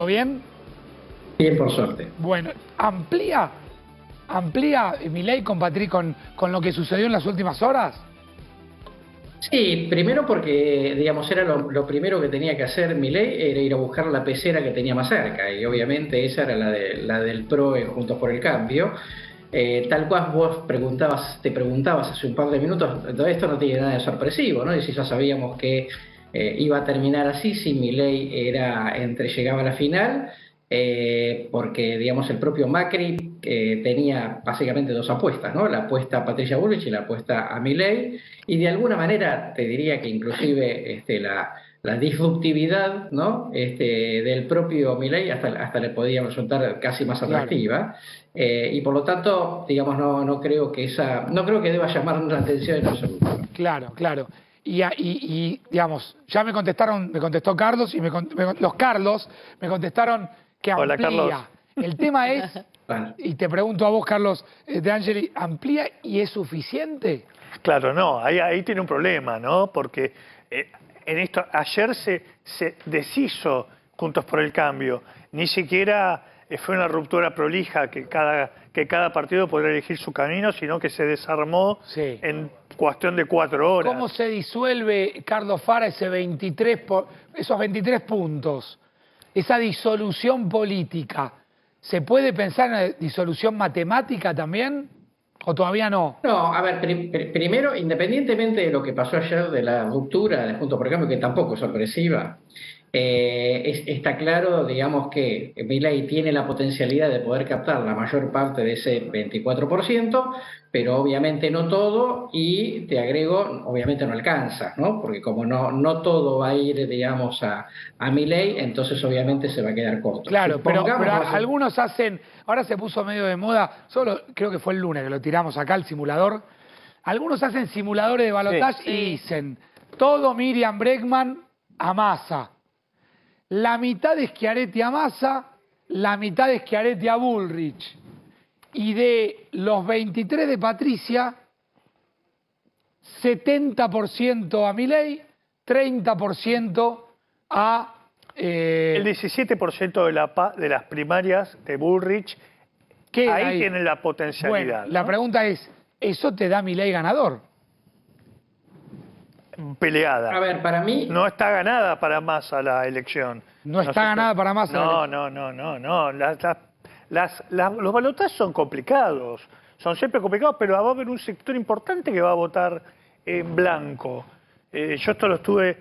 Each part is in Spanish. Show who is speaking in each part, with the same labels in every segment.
Speaker 1: ¿Bien?
Speaker 2: Bien, por suerte.
Speaker 1: Bueno, ¿amplía Milei con lo que sucedió en las últimas horas?
Speaker 2: Sí, primero porque, digamos, era lo primero que tenía que hacer Milei, era ir a buscar la pecera que tenía más cerca, y obviamente esa era la del PRO en Juntos por el Cambio. Tal cual vos te preguntabas hace un par de minutos, todo esto no tiene nada de sorpresivo, ¿no? Y si ya sabíamos que iba a terminar así, si Milei llegaba a la final, porque, digamos, el propio Macri tenía básicamente dos apuestas, ¿no? La apuesta a Patricia Bullrich y la apuesta a Milei, y de alguna manera te diría que inclusive la disruptividad, ¿no? Del propio Milei hasta le podía resultar casi más
Speaker 1: Claro,
Speaker 2: atractiva. Y por lo tanto, digamos, no creo que no creo que deba llamar la atención en absoluto.
Speaker 1: claro, claro. Digamos, ya me contestó Carlos los Carlos me contestaron que
Speaker 3: Hola, Carlos.
Speaker 1: amplía. El tema es,
Speaker 2: Vale.
Speaker 1: y te pregunto a vos, Carlos De Angeli, ¿amplía y es suficiente?
Speaker 3: Claro, no, ahí tiene un problema, ¿no? Porque en esto, ayer se deshizo Juntos por el Cambio. Ni siquiera fue una ruptura prolija que cada partido podría elegir su camino, sino que se desarmó
Speaker 1: Sí.
Speaker 3: en cuestión de 4 horas.
Speaker 1: ¿Cómo se disuelve, Carlos Fara, esos 23 puntos? Esa disolución política. ¿Se puede pensar en una disolución matemática también? ¿O todavía no?
Speaker 2: No, a ver, primero, independientemente de lo que pasó ayer de la ruptura de Juntos por el Cambio, que tampoco es sorpresiva, está claro, digamos, que Milei tiene la potencialidad de poder captar la mayor parte de ese 24%, pero obviamente no todo, y te agrego, obviamente no alcanza, ¿no? Porque como no todo va a ir, digamos, a Milei, entonces obviamente se va a quedar corto.
Speaker 1: Claro, pero
Speaker 2: Supongamos,
Speaker 1: algunos hacen, ahora se puso medio de moda, solo creo que fue el lunes que lo tiramos acá, el simulador. Algunos hacen simuladores de balotaje
Speaker 3: Sí.
Speaker 1: y dicen, todo Miriam Bregman a Massa. La mitad de Schiaretti a Massa, la mitad de Schiaretti a Bullrich. Y de los 23 de Patricia, 70% a Milei, 30% a...
Speaker 3: El 17% de las primarias de Bullrich,
Speaker 1: ¿qué
Speaker 3: ahí tiene la potencialidad.
Speaker 1: Bueno, la
Speaker 3: ¿no?
Speaker 1: pregunta es, ¿eso te da Milei ganador?
Speaker 3: Peleada.
Speaker 2: a ver, para mí...
Speaker 3: No está ganada para Massa la elección.
Speaker 1: No está ganada para Massa la
Speaker 3: No, no. Los balotajes son complicados. Son siempre complicados, pero va a haber un sector importante que va a votar en blanco. Yo esto lo estuve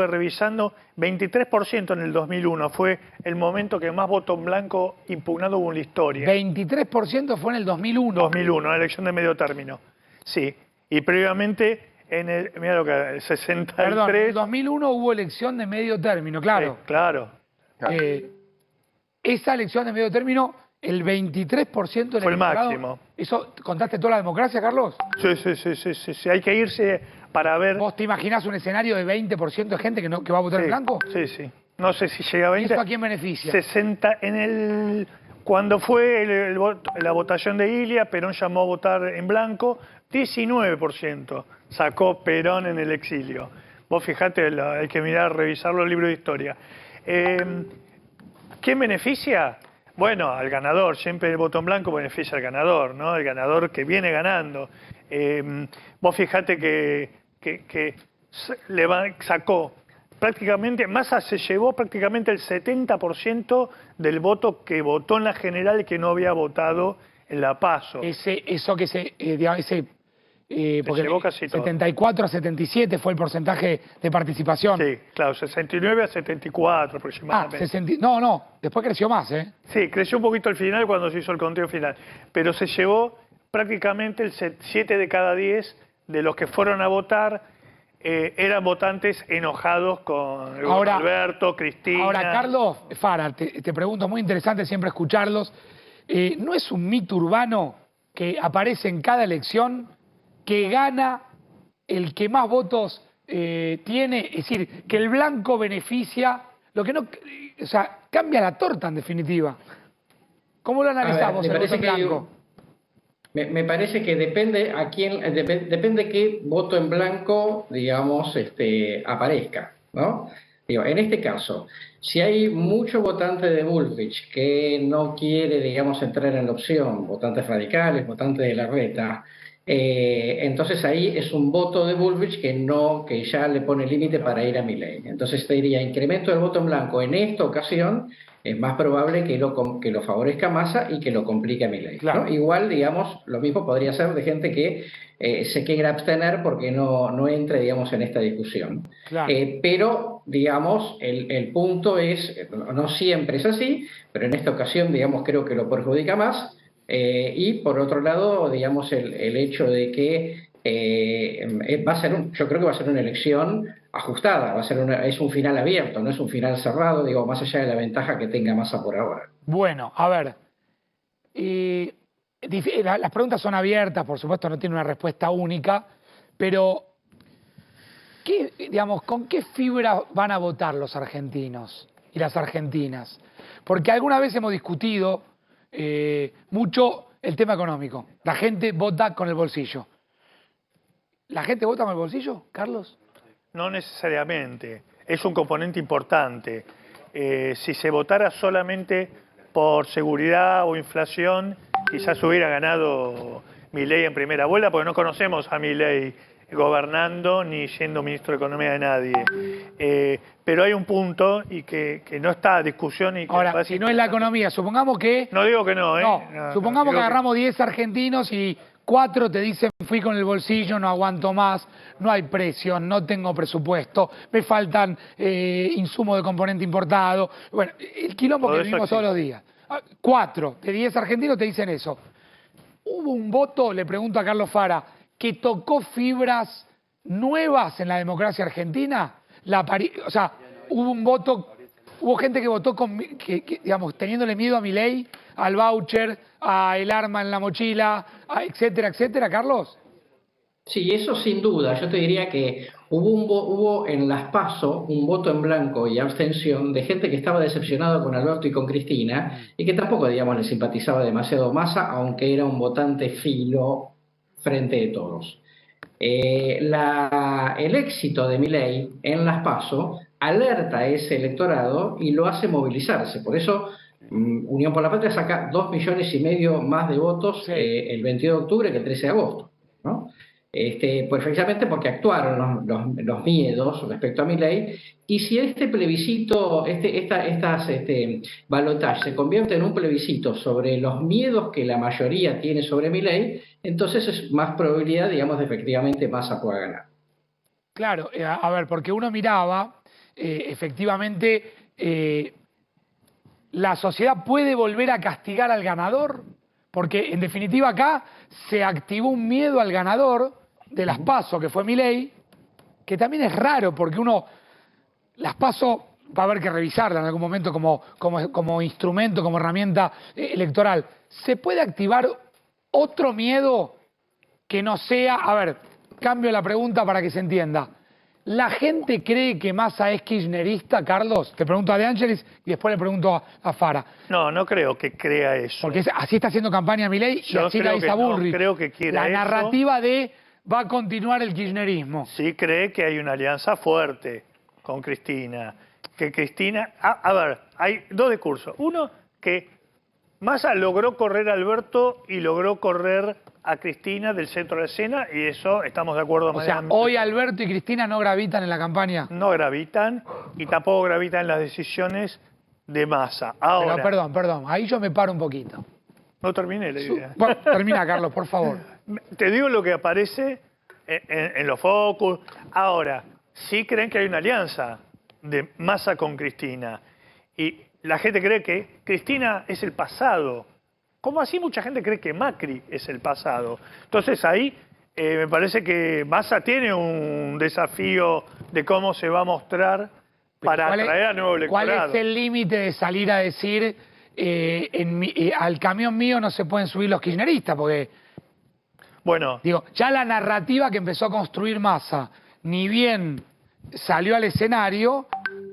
Speaker 3: revisando. 23% en el 2001 fue el momento que más voto en blanco impugnado hubo en la historia.
Speaker 1: 23% fue en el 2001.
Speaker 3: 2001, la elección de medio término. Sí, y previamente mira lo que, el 63...
Speaker 1: Perdón, en el 2001 hubo elección de medio término, claro.
Speaker 3: Claro.
Speaker 1: Esa elección de medio término, el 23% del
Speaker 3: Fue el
Speaker 1: electorado,
Speaker 3: máximo.
Speaker 1: ¿eso contaste toda la democracia, Carlos?
Speaker 3: Sí. Hay que irse para ver...
Speaker 1: ¿Vos te imaginás un escenario de 20% de gente que va a votar en blanco?
Speaker 3: Sí. No sé si llega a 20.
Speaker 1: ¿Eso a quién beneficia?
Speaker 3: 60 cuando fue la votación de Ilia, Perón llamó a votar en blanco, 19% sacó Perón en el exilio. Vos fijate, hay que revisar los libros de historia. ¿Quién beneficia? Bueno, al ganador. Siempre el voto en blanco beneficia al ganador, ¿no? El ganador que viene ganando. Vos fijate que sacó prácticamente, Massa se llevó prácticamente el 70% del voto que votó en la general y que no había votado en la PASO.
Speaker 1: Porque
Speaker 3: llevó casi todo.
Speaker 1: 74 a 77 fue el porcentaje de participación.
Speaker 3: Sí, claro, 69 a 74 aproximadamente.
Speaker 1: No, después creció más, ¿eh?
Speaker 3: Sí, creció un poquito al final cuando se hizo el conteo final, pero se llevó prácticamente el 7 de cada 10 de los que fueron a votar eran votantes enojados con Alberto, Cristina.
Speaker 1: Ahora, Carlos Fara, te pregunto, muy interesante siempre escucharlos. ¿No es un mito urbano que aparece en cada elección que gana el que más votos tiene? Es decir, que el blanco beneficia, lo que no, o sea, cambia la torta en definitiva. ¿Cómo lo analizamos el voto en blanco?
Speaker 2: Me parece que depende depende qué voto en blanco, digamos, aparezca, ¿no? Digo, en este caso, si hay mucho votante de Bullrich que no quiere, digamos, entrar en la opción, votantes radicales, votantes de la reta, entonces ahí es un voto de Bullrich que no, que ya le pone límite para ir a Milei. Entonces te diría, incremento del voto en blanco en esta ocasión es más probable que lo favorezca Massa y que lo complique a Milei,
Speaker 1: Claro.
Speaker 2: ¿no? Igual, digamos, lo mismo podría ser de gente que se quiera abstener porque no entre, digamos, en esta discusión.
Speaker 1: Claro.
Speaker 2: Pero, digamos, el punto es, no siempre es así, pero en esta ocasión, digamos, creo que lo perjudica más. Y por otro lado, digamos, el hecho de que va a ser yo creo que va a ser una elección ajustada, es un final abierto, no es un final cerrado, digo, más allá de la ventaja que tenga Massa por ahora.
Speaker 1: Bueno, a ver. Las preguntas son abiertas, por supuesto, no tiene una respuesta única, pero digamos, ¿con qué fibra van a votar los argentinos y las argentinas? Porque alguna vez hemos discutido mucho el tema económico. La gente vota con el bolsillo. ¿La gente vota con el bolsillo, Carlos?
Speaker 3: No necesariamente. Es un componente importante. Si se votara solamente por seguridad o inflación, quizás hubiera ganado Milei en primera vuelta, porque no conocemos a Milei gobernando ni siendo ministro de Economía de nadie. Pero hay un punto y que no está a discusión. Y que
Speaker 1: ahora, si no es la economía, supongamos que...
Speaker 3: No digo que no, ¿eh?
Speaker 1: No, supongamos que agarramos 10 argentinos y 4 te dicen fui con el bolsillo, no aguanto más, no hay precios, no tengo presupuesto, me faltan insumos de componente importado. Bueno, el quilombo que vivimos todos los días. 4 de 10 argentinos te dicen eso. ¿Hubo un voto, le pregunto a Carlos Fara, que tocó fibras nuevas en la democracia argentina? O sea, hubo un voto, hubo gente que votó digamos, teniéndole miedo a Milei, al voucher, a el arma en la mochila, etcétera, etcétera, Carlos.
Speaker 2: Sí, eso sin duda. Yo te diría que hubo en las PASO un voto en blanco y abstención de gente que estaba decepcionada con Alberto y con Cristina y que tampoco, digamos, le simpatizaba demasiado Massa, aunque era un votante filo frente de todos. El éxito de Milei en las PASO alerta a ese electorado y lo hace movilizarse. Por eso Unión por la Patria saca 2,5 millones más de votos el 22 de octubre que el 13 de agosto, ¿no? Pues precisamente porque actuaron los miedos respecto a Milei, y si este plebiscito, balotaje se convierte en un plebiscito sobre los miedos que la mayoría tiene sobre Milei, entonces es más probabilidad, digamos, de efectivamente Massa pueda ganar.
Speaker 1: Claro, a ver, porque uno miraba, efectivamente, la sociedad puede volver a castigar al ganador, porque en definitiva acá se activó un miedo al ganador de las PASO, que fue Milei, que también es raro, porque las PASO va a haber que revisarla en algún momento como instrumento, como herramienta electoral. ¿Se puede activar otro miedo que no sea, a ver, cambio la pregunta para que se entienda? ¿La gente cree que Massa es kirchnerista, Carlos? Te pregunto a De Angelis y después le pregunto a Fara.
Speaker 3: No creo que crea eso.
Speaker 1: Porque así está haciendo campaña Milei y así la dice Bullrich.
Speaker 3: No creo que quiera
Speaker 1: la
Speaker 3: eso.
Speaker 1: narrativa de va a continuar el kirchnerismo.
Speaker 3: Sí cree que hay una alianza fuerte con Cristina. Que Cristina... A ver, hay dos discursos. Uno, que Massa logró correr a Alberto y logró correr a Cristina del centro de la escena, y eso estamos de acuerdo.
Speaker 1: O sea, hoy Alberto y Cristina no gravitan en la campaña.
Speaker 3: No gravitan, y tampoco gravitan en las decisiones de Massa. Ahora,
Speaker 1: pero perdón, ahí yo me paro un poquito.
Speaker 3: No terminé la idea.
Speaker 1: Bueno, termina, Carlos, por favor.
Speaker 3: Te digo lo que aparece en los focus. Ahora, sí creen que hay una alianza de Massa con Cristina. Y la gente cree que Cristina es el pasado. ¿Cómo así mucha gente cree que Macri es el pasado? Entonces ahí me parece que Massa tiene un desafío de cómo se va a mostrar para atraer a nuevo electorado.
Speaker 1: ¿Cuál es el límite de salir a decir al camión mío no se pueden subir los kirchneristas? Porque,
Speaker 3: bueno,
Speaker 1: digo, ya la narrativa que empezó a construir Massa, ni bien salió al escenario,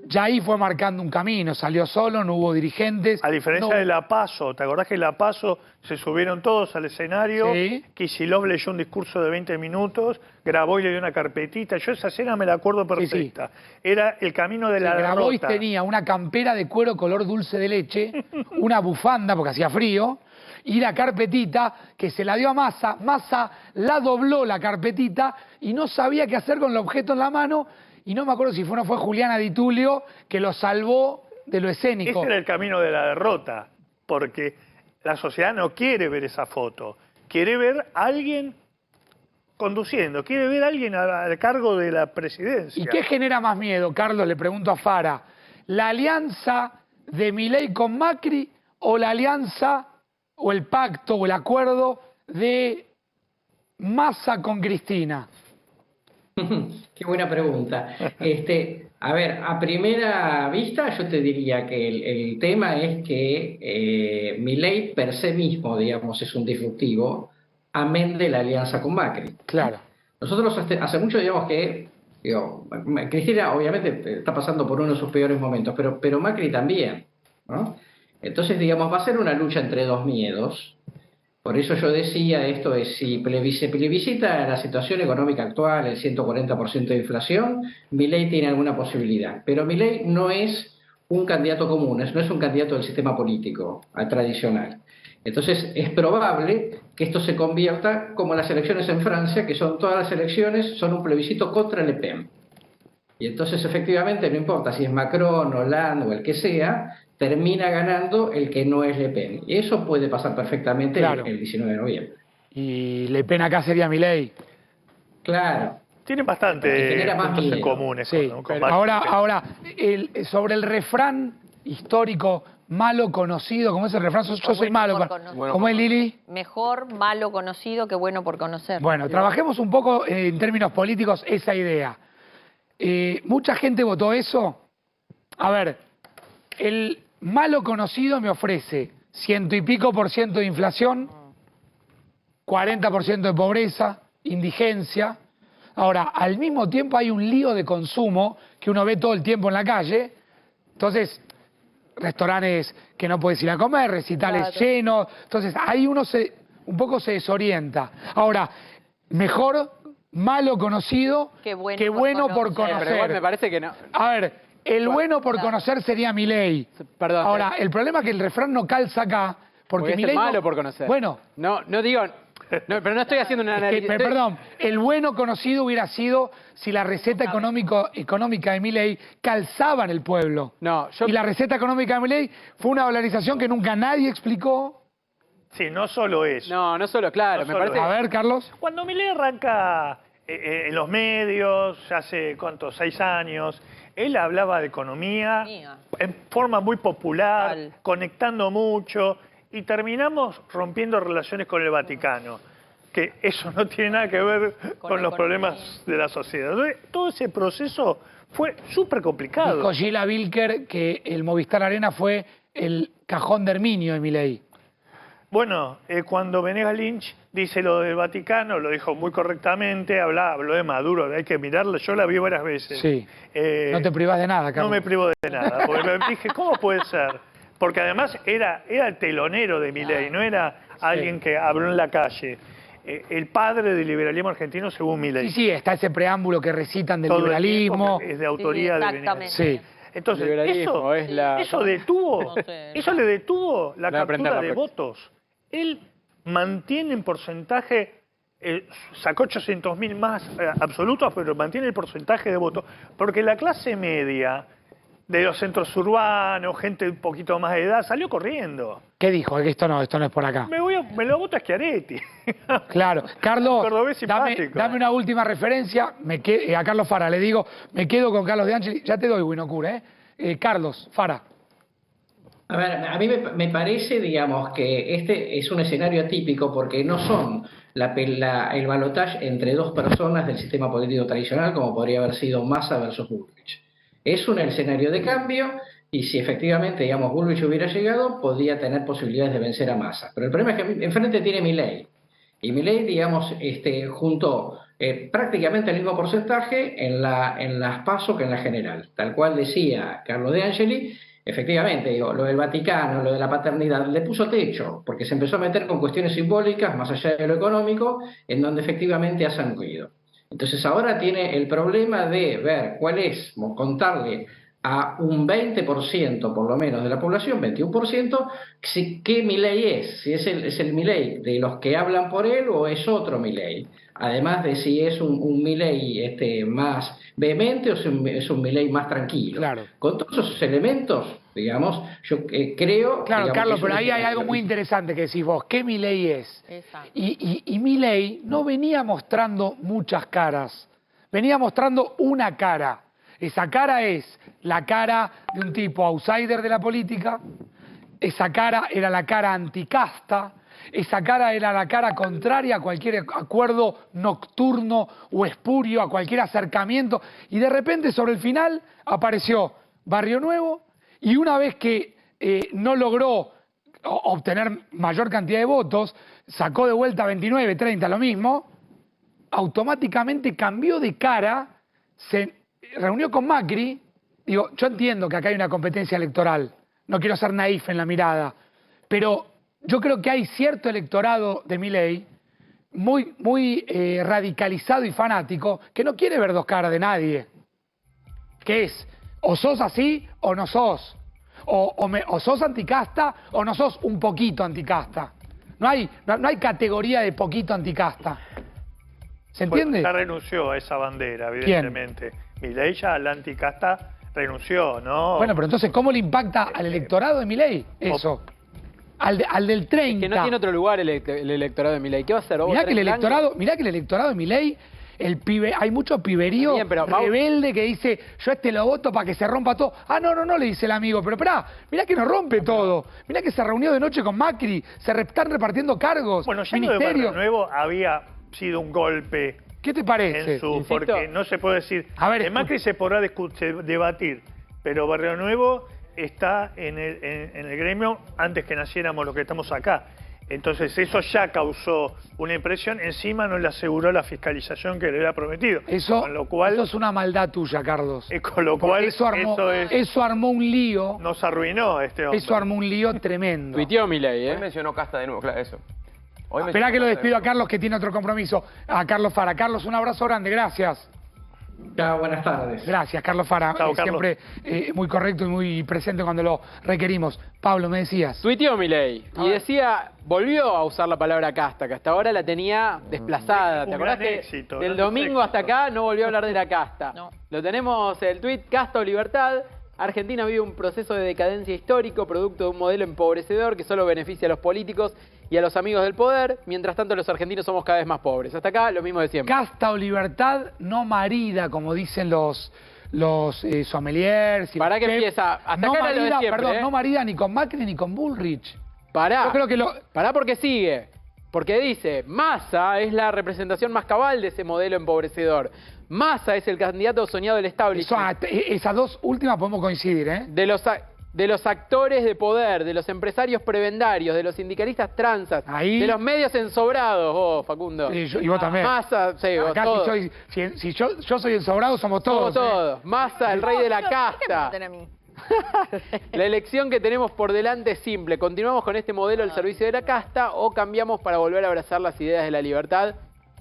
Speaker 1: ya ahí fue marcando un camino, salió solo, no hubo dirigentes.
Speaker 3: A diferencia
Speaker 1: no-
Speaker 3: de La Paso, ¿te acordás que La Paso se subieron todos al escenario?
Speaker 1: Sí.
Speaker 3: Kicillof leyó un discurso de 20 minutos, grabó y le dio una carpetita. Yo esa escena me la acuerdo perfecta. Era el camino de la
Speaker 1: Grabois
Speaker 3: derrota.
Speaker 1: tenía una campera de cuero color dulce de leche, una bufanda porque hacía frío, y la carpetita que se la dio a Massa. Massa la dobló la carpetita y no sabía qué hacer con el objeto en la mano, y no me acuerdo si no fue Juliana Di Tulio que lo salvó de lo escénico.
Speaker 3: Ese era el camino de la derrota, porque la sociedad no quiere ver esa foto, quiere ver a alguien conduciendo, quiere ver a alguien al cargo de la presidencia.
Speaker 1: ¿Y qué genera más miedo, Carlos? Le pregunto a Fara. ¿La alianza de Milei con Macri o la alianza o el pacto o el acuerdo de Massa con Cristina?
Speaker 2: Qué buena pregunta. A ver, a primera vista yo te diría que el tema es que Milei per se mismo, digamos, es un disruptivo, amén de la alianza con Macri.
Speaker 1: Claro.
Speaker 2: Nosotros hace mucho, digamos que, Cristina obviamente está pasando por uno de sus peores momentos, pero Macri también, ¿no? Entonces, digamos, va a ser una lucha entre dos miedos. Por eso yo decía, esto es, si se plebiscita la situación económica actual, el 140% de inflación, Milei tiene alguna posibilidad. Pero Milei no es un candidato común, no es un candidato del sistema político tradicional. Entonces es probable que esto se convierta como las elecciones en Francia, que son todas las elecciones, son un plebiscito contra Le Pen. Y entonces efectivamente no importa si es Macron, Hollande o el que sea, termina ganando el que no es Le Pen. Y eso puede pasar perfectamente el 19 de noviembre.
Speaker 1: Y Le Pen acá sería Milei.
Speaker 2: Claro.
Speaker 3: Tienen bastante puntos en comunes.
Speaker 1: Sí,
Speaker 3: con
Speaker 1: pero ahora sobre el refrán histórico malo conocido, como es el refrán, yo soy malo. ¿Cómo es, Lili?
Speaker 4: Mejor malo conocido que bueno por conocer.
Speaker 1: Bueno, trabajemos un poco en términos políticos esa idea. Mucha gente votó eso. A ver, el malo conocido me ofrece 100 y pico por ciento de inflación, 40% de pobreza, indigencia. Ahora, al mismo tiempo hay un lío de consumo que uno ve todo el tiempo en la calle. Entonces, restaurantes que no puedes ir a comer, recitales llenos. Entonces, ahí uno un poco se desorienta. Ahora, mejor malo conocido que bueno por conocer.
Speaker 5: Pero igual me parece que no.
Speaker 1: A ver, el bueno por conocer sería Milei.
Speaker 5: Perdón.
Speaker 1: Ahora, el problema es que el refrán no calza acá, porque
Speaker 5: es el
Speaker 1: Milei
Speaker 5: malo por conocer.
Speaker 1: Bueno.
Speaker 5: No digo... No, pero no estoy haciendo una análisis.
Speaker 1: Perdón, el bueno conocido hubiera sido si la receta económica de Milei calzaba en el pueblo.
Speaker 5: No,
Speaker 1: Y la receta económica de Milei fue una dolarización que nunca nadie explicó.
Speaker 3: Sí, no solo eso.
Speaker 5: No solo, claro.
Speaker 3: No
Speaker 5: me
Speaker 3: solo
Speaker 5: parece...
Speaker 1: A ver, Carlos.
Speaker 3: Cuando Milei arranca en los medios, hace, ¿cuántos? 6 años, él hablaba de economía en forma muy popular, conectando mucho, y terminamos rompiendo relaciones con el Vaticano, que eso no tiene nada que ver con los problemas de la sociedad. Entonces, todo ese proceso fue súper complicado.
Speaker 1: Dijo Gila Vilker que el Movistar Arena fue el cajón de Herminio de Milei.
Speaker 3: Bueno, cuando Venegas Lynch dice lo del Vaticano, lo dijo muy correctamente, habló de Maduro, hay que mirarlo, yo la vi varias veces.
Speaker 1: Sí, no te privás de nada, Carlos.
Speaker 3: No me privo de nada, porque dije, ¿cómo puede ser? Porque además era el telonero de Milei, no era alguien que habló en la calle. El padre del liberalismo argentino según Milei.
Speaker 1: Sí, está ese preámbulo que recitan del
Speaker 3: Todo el
Speaker 1: liberalismo.
Speaker 3: tiempo es de autoría de Venegas.
Speaker 1: Sí.
Speaker 3: Entonces,
Speaker 5: Liberalismo es la...
Speaker 3: eso le detuvo la captura de votos. Él mantiene en porcentaje, sacó 800.000 más absolutos, pero mantiene el porcentaje de votos, porque la clase media de los centros urbanos, gente un poquito más de edad, salió corriendo.
Speaker 1: ¿Qué dijo? Que esto no es por acá.
Speaker 3: Me lo voto a Schiaretti.
Speaker 1: Claro. Carlos,
Speaker 3: Cordobés simpático.
Speaker 1: dame una última referencia. A Carlos Fara le digo, me quedo con Carlos de Angeli. Ya te doy, Winocura, Carlos, Fara.
Speaker 2: A ver, a mí me parece, digamos, que este es un escenario atípico porque no son el balotaje entre dos personas del sistema político tradicional como podría haber sido Massa versus Bullrich. Es un escenario de cambio y si efectivamente, digamos, Bullrich hubiera llegado, podría tener posibilidades de vencer a Massa. Pero el problema es que enfrente tiene Milei. Y Milei, digamos, junto prácticamente el mismo porcentaje en las PASO que en la general. Tal cual decía Carlos De Angeli, efectivamente, digo, lo del Vaticano, lo de la paternidad, le puso techo, porque se empezó a meter con cuestiones simbólicas, más allá de lo económico, en donde efectivamente hacen ruido. Entonces ahora tiene el problema de ver cuál es, contarle a un 20% por lo menos de la población, 21%, qué Milei es, si es el Milei de los que hablan por él o es otro Milei. Además de si es un Milei más vehemente o es un Milei más tranquilo.
Speaker 1: Claro.
Speaker 2: Con todos esos elementos, digamos, yo creo...
Speaker 1: Claro,
Speaker 2: digamos,
Speaker 1: Carlos, pero ahí hay algo muy interesante que decís vos. ¿Qué Milei es?
Speaker 4: Exacto.
Speaker 1: Y Milei no venía mostrando muchas caras. Venía mostrando una cara. Esa cara es la cara de un tipo outsider de la política. Esa cara era la cara anticasta. Esa cara era la cara contraria a cualquier acuerdo nocturno o espurio, a cualquier acercamiento. Y de repente, sobre el final, apareció Barrio Nuevo. Y una vez que no logró obtener mayor cantidad de votos, sacó de vuelta 29, 30, lo mismo, automáticamente cambió de cara, se reunió con Macri. Digo, yo entiendo que acá hay una competencia electoral, no quiero ser naif en la mirada, pero yo creo que hay cierto electorado de Milei muy radicalizado y fanático que no quiere ver dos caras de nadie, que es o sos así o no sos, o sos anticasta o no sos un poquito anticasta. No hay categoría de poquito anticasta. ¿Se entiende?
Speaker 3: Ya renunció a esa bandera, evidentemente. Milei ya a la anticasta renunció, ¿no?
Speaker 1: Bueno, pero entonces, ¿cómo le impacta al electorado de Milei eso? Al del 30.
Speaker 5: Que no tiene otro lugar el electorado de Milei. ¿Qué va a hacer?
Speaker 1: Mirá que el electorado de Milei, hay mucho piberío
Speaker 5: Bien, pero,
Speaker 1: rebelde que dice, yo lo voto para que se rompa todo. Ah, no, le dice el amigo, pero esperá, mirá que no rompe todo. Mirá que se reunió de noche con Macri, están repartiendo cargos,
Speaker 3: bueno, ya lo de Barrio Nuevo había sido un golpe.
Speaker 1: ¿Qué te parece?
Speaker 3: Porque no se puede decir...
Speaker 1: A ver,
Speaker 3: en Macri se podrá debatir, pero Barrio Nuevo está en el gremio antes que naciéramos los que estamos acá. Entonces eso ya causó una impresión, encima no le aseguró la fiscalización que le había prometido.
Speaker 1: Eso es una maldad tuya, Carlos.
Speaker 3: Con lo cual
Speaker 1: eso armó un lío.
Speaker 3: Nos arruinó este hombre.
Speaker 1: Eso armó un lío tremendo.
Speaker 5: Tuiteó Milei,
Speaker 6: Hoy mencionó Casta de nuevo, claro, eso.
Speaker 1: Esperá que lo despido a Carlos, que tiene otro compromiso. A Carlos Fara. Carlos, un abrazo grande, gracias.
Speaker 2: Chao, buenas tardes.
Speaker 1: Gracias, Carlos Fara.
Speaker 3: Chao,
Speaker 1: siempre muy correcto y muy presente cuando lo requerimos. Pablo, me decías.
Speaker 5: Tuiteó Milei y decía, volvió a usar la palabra casta, que hasta ahora la tenía desplazada. ¿Te acordás que del domingo hasta acá no volvió a hablar de la casta?
Speaker 4: No.
Speaker 5: Lo tenemos, el tuit, casta o libertad. Argentina vive un proceso de decadencia histórico, producto de un modelo empobrecedor que solo beneficia a los políticos y a los amigos del poder. Mientras tanto, los argentinos somos cada vez más pobres. Hasta acá, lo mismo de siempre.
Speaker 1: Casta o libertad, no marida, como dicen los sommeliers.
Speaker 5: ¿Para qué empieza? Hasta
Speaker 1: no
Speaker 5: acá era
Speaker 1: marida,
Speaker 5: lo de siempre,
Speaker 1: perdón, no marida ni con Macri ni con Bullrich.
Speaker 5: Pará.
Speaker 1: Yo creo que
Speaker 5: Pará porque sigue. Porque dice, Massa es la representación más cabal de ese modelo empobrecedor. Massa es el candidato soñado del establishment.
Speaker 1: Esas dos últimas podemos coincidir, ¿eh?
Speaker 5: De los actores de poder, de los empresarios prebendarios, de los sindicalistas transas, de los medios ensobrados, vos, Facundo.
Speaker 1: Y vos también.
Speaker 5: Massa, sí, vos,
Speaker 1: acá
Speaker 5: todos.
Speaker 1: si yo soy ensobrado, somos todos.
Speaker 5: Somos todos. Massa, el rey de la casta. La elección que tenemos por delante es simple. ¿Continuamos con este modelo al servicio de la casta o cambiamos para volver a abrazar las ideas de la libertad?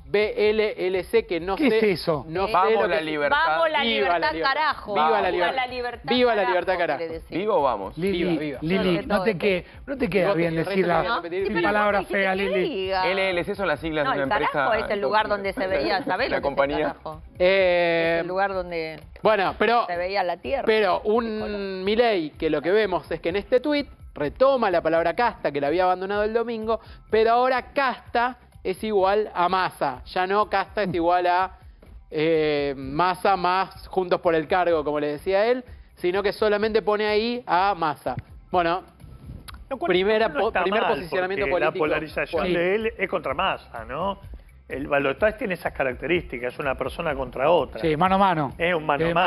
Speaker 5: BLLC, que no sé...
Speaker 1: ¿Qué es eso?
Speaker 5: No
Speaker 6: Vamos
Speaker 5: sé lo
Speaker 6: la
Speaker 5: que...
Speaker 6: libertad.
Speaker 4: Vamos la
Speaker 5: Viva
Speaker 4: libertad,
Speaker 5: la libertad.
Speaker 4: carajo.
Speaker 5: Viva la
Speaker 4: libertad.
Speaker 5: Viva la libertad, carajo.
Speaker 4: quiere decir.
Speaker 6: ¿Vivo o vamos?
Speaker 1: Lili,
Speaker 5: Viva.
Speaker 1: Lili, no te queda
Speaker 5: Vos
Speaker 1: bien
Speaker 5: te
Speaker 1: decir
Speaker 5: ¿no? Sí, pero
Speaker 1: palabra
Speaker 4: vos dijiste
Speaker 1: fea,
Speaker 4: que
Speaker 1: Lili.
Speaker 4: diga.
Speaker 6: LLC son las siglas
Speaker 4: No,
Speaker 6: de
Speaker 4: el
Speaker 6: una empresa.
Speaker 4: carajo es el lugar donde se veía, ¿sabés?
Speaker 6: La compañía.
Speaker 4: Es el lugar donde
Speaker 5: Bueno, pero...
Speaker 4: se veía la tierra.
Speaker 5: Pero un Milei que lo que vemos es que en este tuit retoma la palabra casta que la había abandonado el domingo, pero ahora casta es igual a Massa. Ya no casta es igual a Massa más Juntos por el Cargo, como le decía él, sino que solamente pone ahí a Massa. Bueno, primer posicionamiento político.
Speaker 3: La polarización de él es contra Massa, ¿no? El Balotage tiene esas características, es una persona contra otra.
Speaker 1: Sí, mano a mano.
Speaker 3: Es un mano a mano.